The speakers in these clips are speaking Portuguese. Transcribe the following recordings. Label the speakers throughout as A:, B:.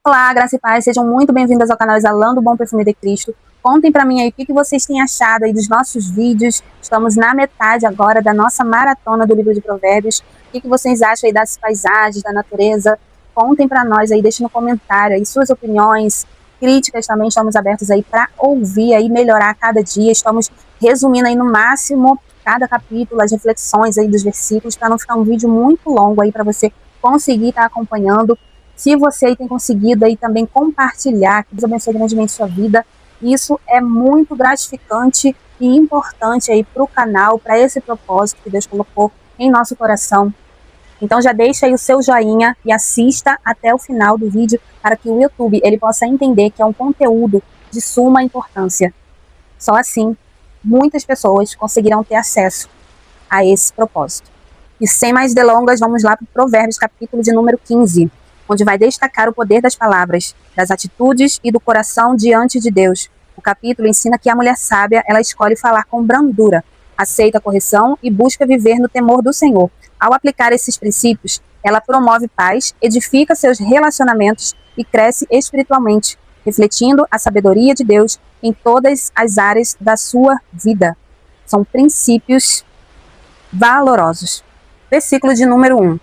A: Olá, graça e paz, sejam muito bem-vindas ao canal Exalando o Bom Perfume de Cristo. Contem pra mim aí o que vocês têm achado aí dos nossos vídeos. Estamos na metade agora da nossa maratona do livro de Provérbios. O que vocês acham aí das paisagens, da natureza? Contem pra nós aí, deixem no comentário aí suas opiniões, críticas também. Estamos abertos aí para ouvir aí, melhorar a cada dia. Estamos resumindo aí no máximo cada capítulo, as reflexões aí dos versículos, para não ficar um vídeo muito longo aí para você conseguir estar acompanhando. Se você aí tem conseguido aí também compartilhar, que Deus abençoe grandemente sua vida, isso é muito gratificante e importante aí para o canal, para esse propósito que Deus colocou em nosso coração. Então já deixa aí o seu joinha e assista até o final do vídeo para que o YouTube ele possa entender que é um conteúdo de suma importância. Só assim, muitas pessoas conseguirão ter acesso a esse propósito. E sem mais delongas, vamos lá para o Provérbios, capítulo de número 15. Onde vai destacar o poder das palavras, das atitudes e do coração diante de Deus. O capítulo ensina que a mulher sábia, ela escolhe falar com brandura, aceita a correção e busca viver no temor do Senhor. Ao aplicar esses princípios, ela promove paz, edifica seus relacionamentos e cresce espiritualmente, refletindo a sabedoria de Deus em todas as áreas da sua vida. São princípios valorosos. Versículo de número 1.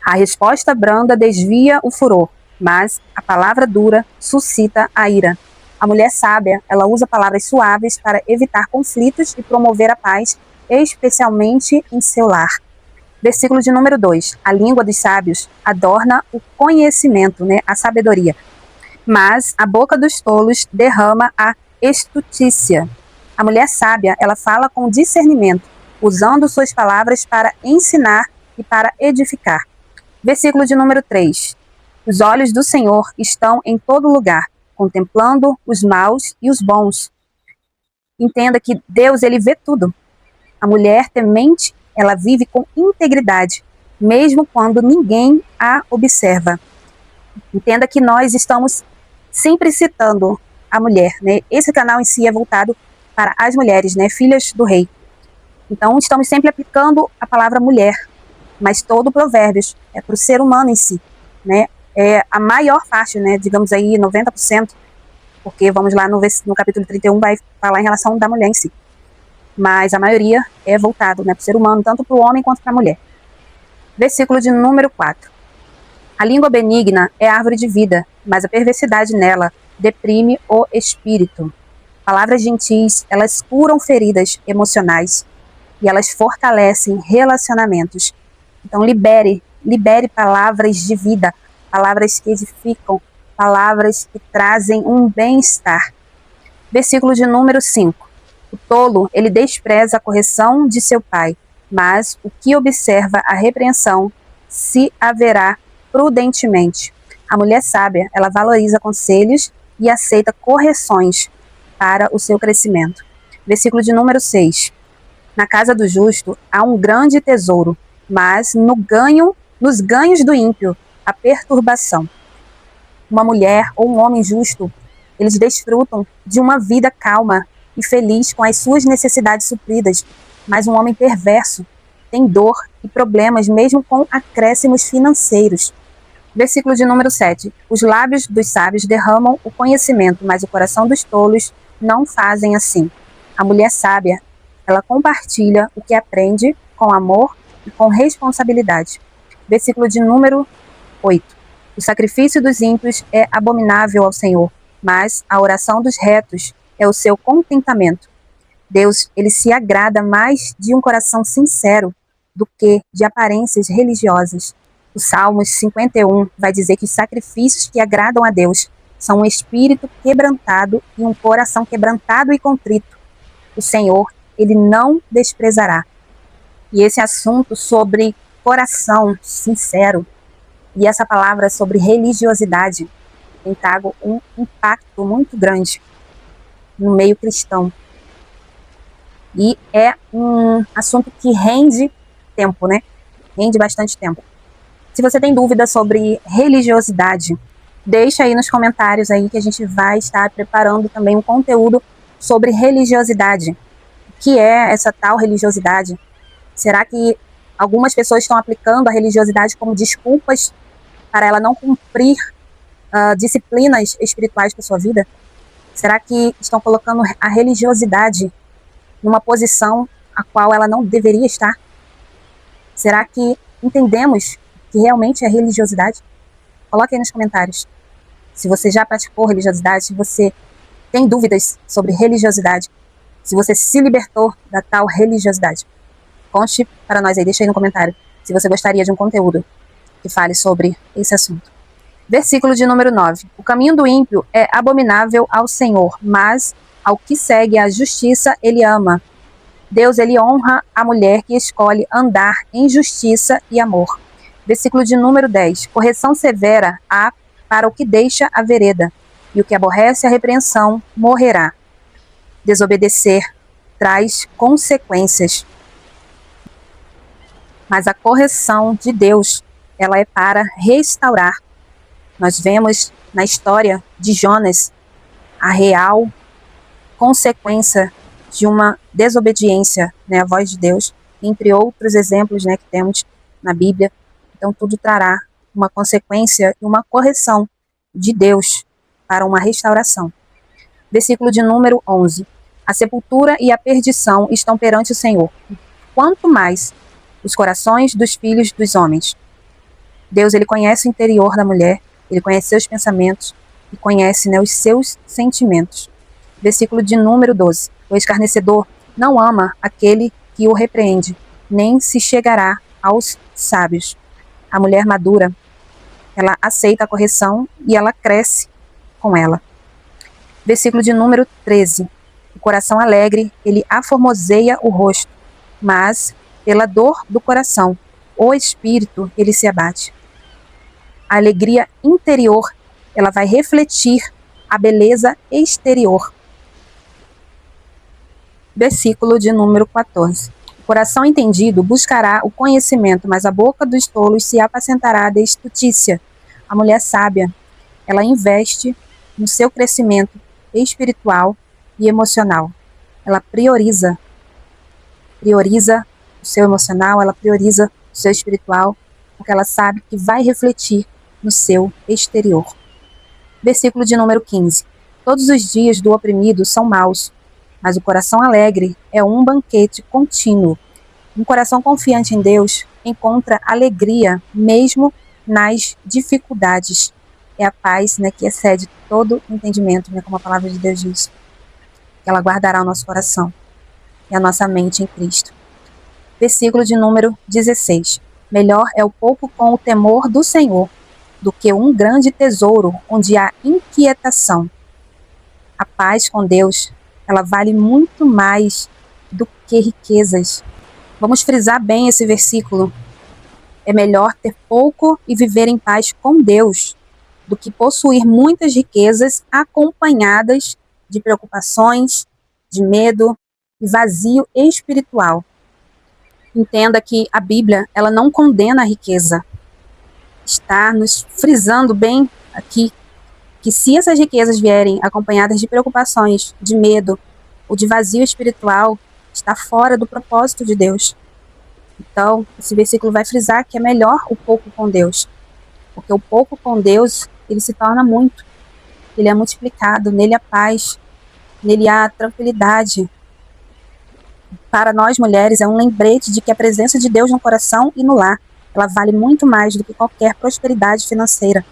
A: A resposta branda desvia o furor, mas a palavra dura suscita a ira. A mulher sábia, ela usa palavras suaves para evitar conflitos e promover a paz, especialmente em seu lar. Versículo de número 2. A língua dos sábios adorna o conhecimento, a sabedoria. Mas a boca dos tolos derrama a estutícia. A mulher sábia, ela fala com discernimento, usando suas palavras para ensinar e para edificar. Versículo de número 3. Os olhos do Senhor estão em todo lugar, contemplando os maus e os bons. Entenda que Deus, ele vê tudo. A mulher temente, ela vive com integridade, mesmo quando ninguém a observa. Entenda que nós estamos sempre citando a mulher, Esse canal em si é voltado para as mulheres, filhas do rei. Então, estamos sempre aplicando a palavra mulher, mas todo o Provérbios é para o ser humano em si, É a maior parte, digamos aí 90%, porque vamos lá no capítulo 31 vai falar em relação da mulher em si. Mas a maioria é voltado, para o ser humano, tanto para o homem quanto para a mulher. Versículo de número 4. A língua benigna é árvore de vida, mas a perversidade nela deprime o espírito. Palavras gentis, elas curam feridas emocionais e elas fortalecem relacionamentos. Então libere palavras de vida, palavras que edificam, palavras que trazem um bem-estar. Versículo de número 5. O tolo, ele despreza a correção de seu pai, mas o que observa a repreensão se haverá prudentemente. A mulher sábia, ela valoriza conselhos e aceita correções para o seu crescimento. Versículo de número 6. Na casa do justo há um grande tesouro, mas nos ganhos do ímpio, a perturbação. Uma mulher ou um homem justo, eles desfrutam de uma vida calma e feliz com as suas necessidades supridas, mas um homem perverso tem dor e problemas mesmo com acréscimos financeiros. Versículo de número 7. Os lábios dos sábios derramam o conhecimento, mas o coração dos tolos não fazem assim. A mulher sábia, ela compartilha o que aprende com amor e com responsabilidade. Versículo de número 8. O sacrifício dos ímpios é abominável ao Senhor, mas a oração dos retos é o seu contentamento. Deus, ele se agrada mais de um coração sincero do que de aparências religiosas. O Salmos 51 vai dizer que os sacrifícios que agradam a Deus são um espírito quebrantado e um coração quebrantado e contrito. O Senhor, ele não desprezará. E esse assunto sobre coração sincero e essa palavra sobre religiosidade tem trago um impacto muito grande no meio cristão. E é um assunto que rende tempo, Rende bastante tempo. Se você tem dúvida sobre religiosidade, deixa aí nos comentários aí que a gente vai estar preparando também um conteúdo sobre religiosidade. O que é essa tal religiosidade? Será que algumas pessoas estão aplicando a religiosidade como desculpas para ela não cumprir disciplinas espirituais para sua vida? Será que estão colocando a religiosidade numa posição a qual ela não deveria estar? Será que entendemos que realmente é religiosidade? Coloque aí nos comentários. Se você já praticou religiosidade, se você tem dúvidas sobre religiosidade, se você se libertou da tal religiosidade, conte para nós aí, deixa aí no comentário se você gostaria de um conteúdo que fale sobre esse assunto. Versículo de número 9. O caminho do ímpio é abominável ao Senhor, mas ao que segue a justiça ele ama. Deus, ele honra a mulher que escolhe andar em justiça e amor. Versículo de número 10. Correção severa há para o que deixa a vereda, e o que aborrece a repreensão morrerá. Desobedecer traz consequências. Mas a correção de Deus, ela é para restaurar. Nós vemos na história de Jonas a real consequência de uma desobediência, né, à voz de Deus, entre outros exemplos, né, que temos na Bíblia. Então tudo trará uma consequência e uma correção de Deus para uma restauração. Versículo de número 11. A sepultura e a perdição estão perante o Senhor. Quanto mais os corações dos filhos dos homens. Deus, ele conhece o interior da mulher, ele conhece seus pensamentos e conhece, né, os seus sentimentos. Versículo de número 12. O escarnecedor não ama aquele que o repreende, nem se chegará aos sábios. A mulher madura, ela aceita a correção e ela cresce com ela. Versículo de número 13. O coração alegre, ele aformoseia o rosto, mas pela dor do coração, o espírito, ele se abate. A alegria interior, ela vai refletir a beleza exterior. Versículo de número 14. O coração entendido buscará o conhecimento, mas a boca dos tolos se apacentará da estutícia. A mulher sábia, ela investe no seu crescimento espiritual e emocional. Ela prioriza o seu emocional, ela prioriza o seu espiritual, porque ela sabe que vai refletir no seu exterior. Versículo de número 15. Todos os dias do oprimido são maus, mas o coração alegre é um banquete contínuo. Um coração confiante em Deus encontra alegria mesmo nas dificuldades. É a paz, né, que excede todo entendimento, né, como a palavra de Deus diz. Que ela guardará o nosso coração e a nossa mente em Cristo. Versículo de número 16. Melhor é o pouco com o temor do Senhor do que um grande tesouro onde há inquietação. A paz com Deus, ela vale muito mais do que riquezas. Vamos frisar bem esse versículo. É melhor ter pouco e viver em paz com Deus do que possuir muitas riquezas acompanhadas de preocupações, de medo e vazio espiritual. Entenda que a Bíblia, ela não condena a riqueza. Está nos frisando bem aqui que se essas riquezas vierem acompanhadas de preocupações, de medo ou de vazio espiritual, está fora do propósito de Deus. Então, esse versículo vai frisar que é melhor o pouco com Deus, porque o pouco com Deus, ele se torna muito, ele é multiplicado, nele há paz, nele há tranquilidade. Para nós mulheres é um lembrete de que a presença de Deus no coração e no lar, ela vale muito mais do que qualquer prosperidade financeira.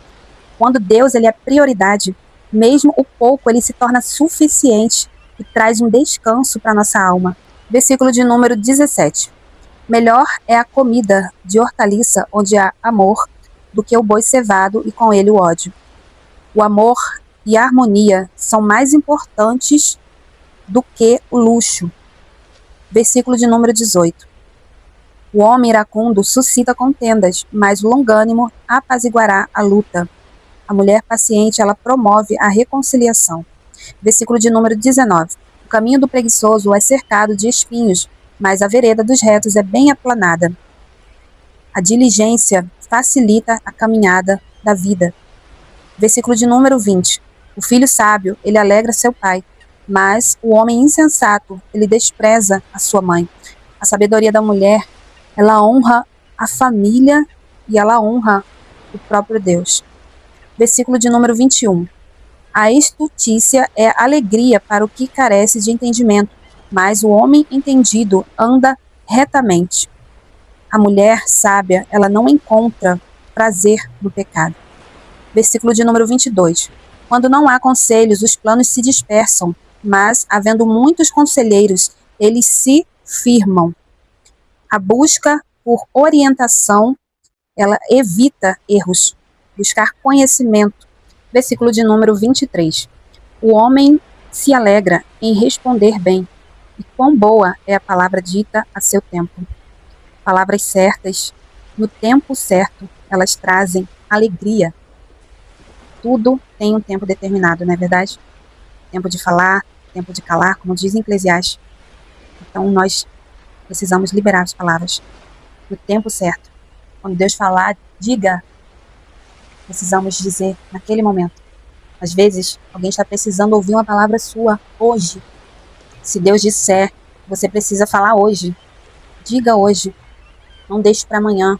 A: Quando Deus, ele é prioridade, mesmo o pouco ele se torna suficiente e traz um descanso para nossa alma. Versículo de número 17. Melhor é a comida de hortaliça onde há amor do que o boi cevado e com ele o ódio. O amor e a harmonia são mais importantes do que o luxo. Versículo de número 18. O homem iracundo suscita contendas, mas o longânimo apaziguará a luta. A mulher paciente, ela promove a reconciliação. Versículo de número 19. O caminho do preguiçoso é cercado de espinhos, mas a vereda dos retos é bem aplanada. A diligência facilita a caminhada da vida. Versículo de número 20. O filho sábio, ele alegra seu pai, mas o homem insensato, ele despreza a sua mãe. A sabedoria da mulher, ela honra a família e ela honra o próprio Deus. Versículo de número 21. A estultícia é alegria para o que carece de entendimento, mas o homem entendido anda retamente. A mulher sábia, ela não encontra prazer no pecado. Versículo de número 22. Quando não há conselhos, os planos se dispersam, mas, havendo muitos conselheiros, eles se firmam. A busca por orientação, ela evita erros. Buscar conhecimento. Versículo de número 23. O homem se alegra em responder bem, e quão boa é a palavra dita a seu tempo. Palavras certas, no tempo certo, elas trazem alegria. Tudo tem um tempo determinado, não é verdade? Tempo de falar, tempo de calar, como diz em Eclesiastes. Então nós precisamos liberar as palavras no tempo certo. Quando Deus falar, diga. Precisamos dizer naquele momento. Às vezes, alguém está precisando ouvir uma palavra sua hoje. Se Deus disser, você precisa falar hoje. Diga hoje. Não deixe para amanhã.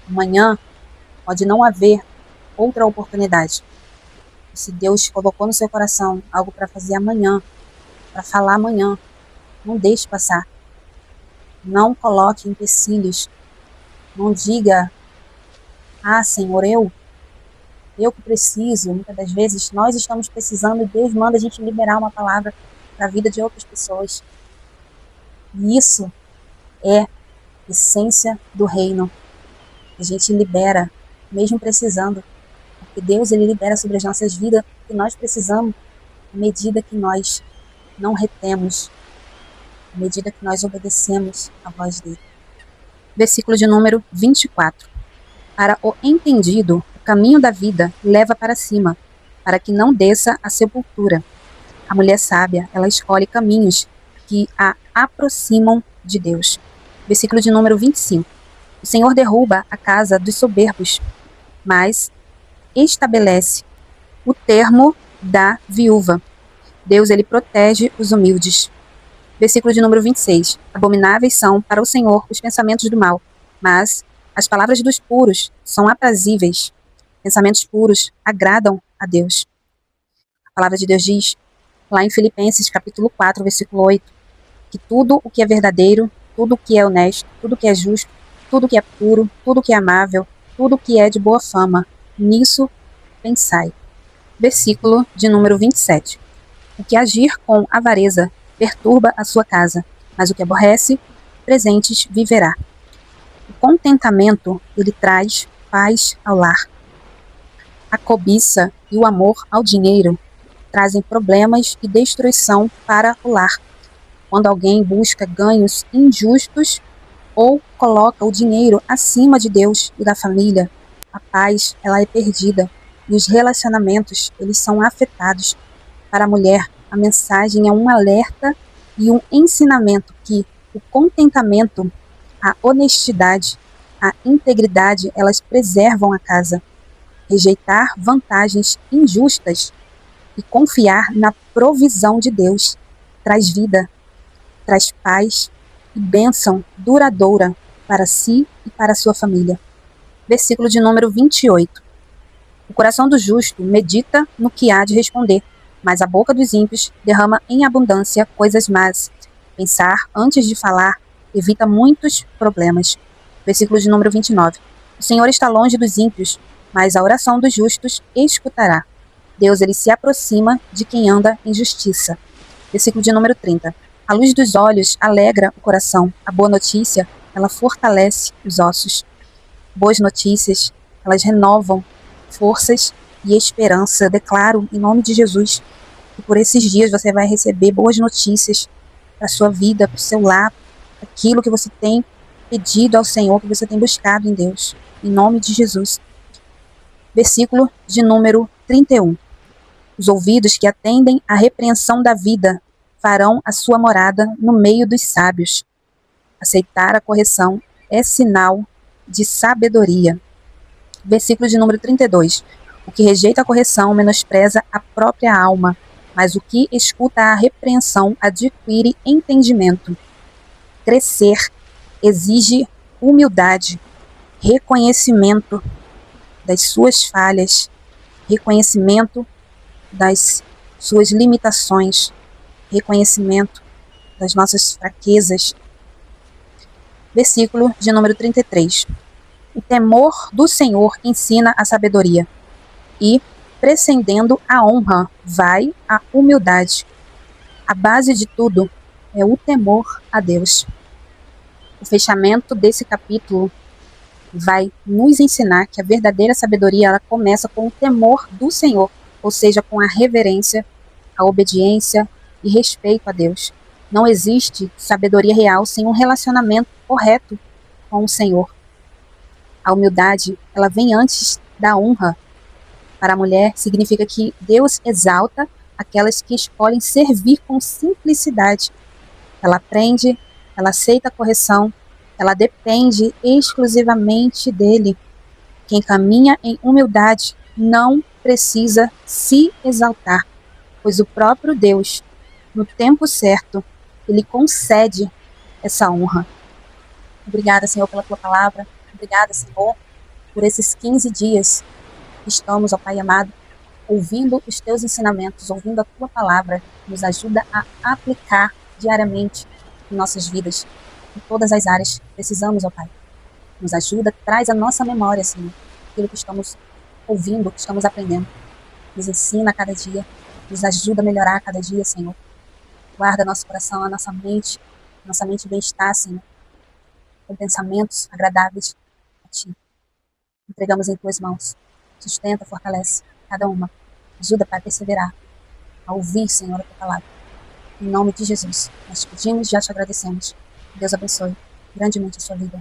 A: Amanhã pode não haver outra oportunidade. Se Deus colocou no seu coração algo para fazer amanhã, para falar amanhã, não deixe passar. Não coloque empecilhos. Não diga, Senhor, eu que preciso. Muitas das vezes nós estamos precisando e Deus manda a gente liberar uma palavra para a vida de outras pessoas. E isso é essência do reino. A gente libera, mesmo precisando. Porque Deus, ele libera sobre as nossas vidas o que nós precisamos, à medida que nós não retemos, à medida que nós obedecemos a voz dele. Versículo de número 24. Para o entendido, o caminho da vida leva para cima, para que não desça à sepultura. A mulher sábia, ela escolhe caminhos que a aproximam de Deus. Versículo de número 25. O Senhor derruba a casa dos soberbos, mas estabelece o termo da viúva. Deus, ele protege os humildes. Versículo de número 26. Abomináveis são para o Senhor os pensamentos do mal, mas as palavras dos puros são aprazíveis. Pensamentos puros agradam a Deus. A palavra de Deus diz, lá em Filipenses, capítulo 4, versículo 8, que tudo o que é verdadeiro, tudo o que é honesto, tudo o que é justo, tudo o que é puro, tudo o que é amável, tudo o que é de boa fama, nisso pensai. Versículo de número 27. O que agir com avareza perturba a sua casa, mas o que aborrece, presentes viverá. O contentamento, ele traz paz ao lar. A cobiça e o amor ao dinheiro trazem problemas e destruição para o lar. Quando alguém busca ganhos injustos ou coloca o dinheiro acima de Deus e da família, a paz, ela é perdida e os relacionamentos, eles são afetados. Para a mulher, a mensagem é um alerta e um ensinamento que o contentamento, a honestidade, a integridade, elas preservam a casa. Rejeitar vantagens injustas e confiar na provisão de Deus traz vida, traz paz e bênção duradoura para si e para a sua família. Versículo de número 28. O coração do justo medita no que há de responder, mas a boca dos ímpios derrama em abundância coisas más. Pensar antes de falar evita muitos problemas. Versículo de número 29. O Senhor está longe dos ímpios, mas a oração dos justos escutará. Deus, ele se aproxima de quem anda em justiça. Versículo de número 30. A luz dos olhos alegra o coração. A boa notícia, ela fortalece os ossos. Boas notícias, elas renovam forças e esperança. Eu declaro, em nome de Jesus, que por esses dias você vai receber boas notícias para a sua vida, para o seu lar, aquilo que você tem pedido ao Senhor, que você tem buscado em Deus. Em nome de Jesus. Versículo de número 31. Os ouvidos que atendem à repreensão da vida farão a sua morada no meio dos sábios. Aceitar a correção é sinal de sabedoria. Versículo de número 32. O que rejeita a correção menospreza a própria alma, mas o que escuta a repreensão adquire entendimento. Crescer exige humildade, reconhecimento das suas falhas reconhecimento das suas limitações, reconhecimento das nossas fraquezas. Versículo de número 33. O temor do Senhor ensina a sabedoria, e, precedendo a honra, vai a humildade. A base de tudo é o temor a Deus. O fechamento desse capítulo vai nos ensinar que a verdadeira sabedoria ela começa com o temor do Senhor, ou seja, com a reverência, a obediência e respeito a Deus. Não existe sabedoria real sem um relacionamento correto com o Senhor. A humildade, ela vem antes da honra. Para a mulher, significa que Deus exalta aquelas que escolhem servir com simplicidade. Ela aprende, ela aceita a correção, ela depende exclusivamente dele. Quem caminha em humildade não precisa se exaltar, pois o próprio Deus, no tempo certo, ele concede essa honra. Obrigada, Senhor, pela tua palavra. Obrigada, Senhor, por esses 15 dias que estamos, ó Pai amado, ouvindo os teus ensinamentos, ouvindo a tua palavra. Nos ajuda a aplicar diariamente em nossas vidas, em todas as áreas. Precisamos, ó Pai. Nos ajuda, traz a nossa memória, Senhor, aquilo que estamos ouvindo, que estamos aprendendo. Nos ensina a cada dia, nos ajuda a melhorar a cada dia, Senhor. Guarda nosso coração, a nossa mente bem-estar, Senhor, com pensamentos agradáveis a Ti. Entregamos em Tuas mãos. Sustenta, fortalece cada uma. Ajuda, Pai, a perseverar, a ouvir, Senhor, a Tua palavra. Em nome de Jesus, nós te pedimos e já te agradecemos. Deus abençoe grandemente a sua vida.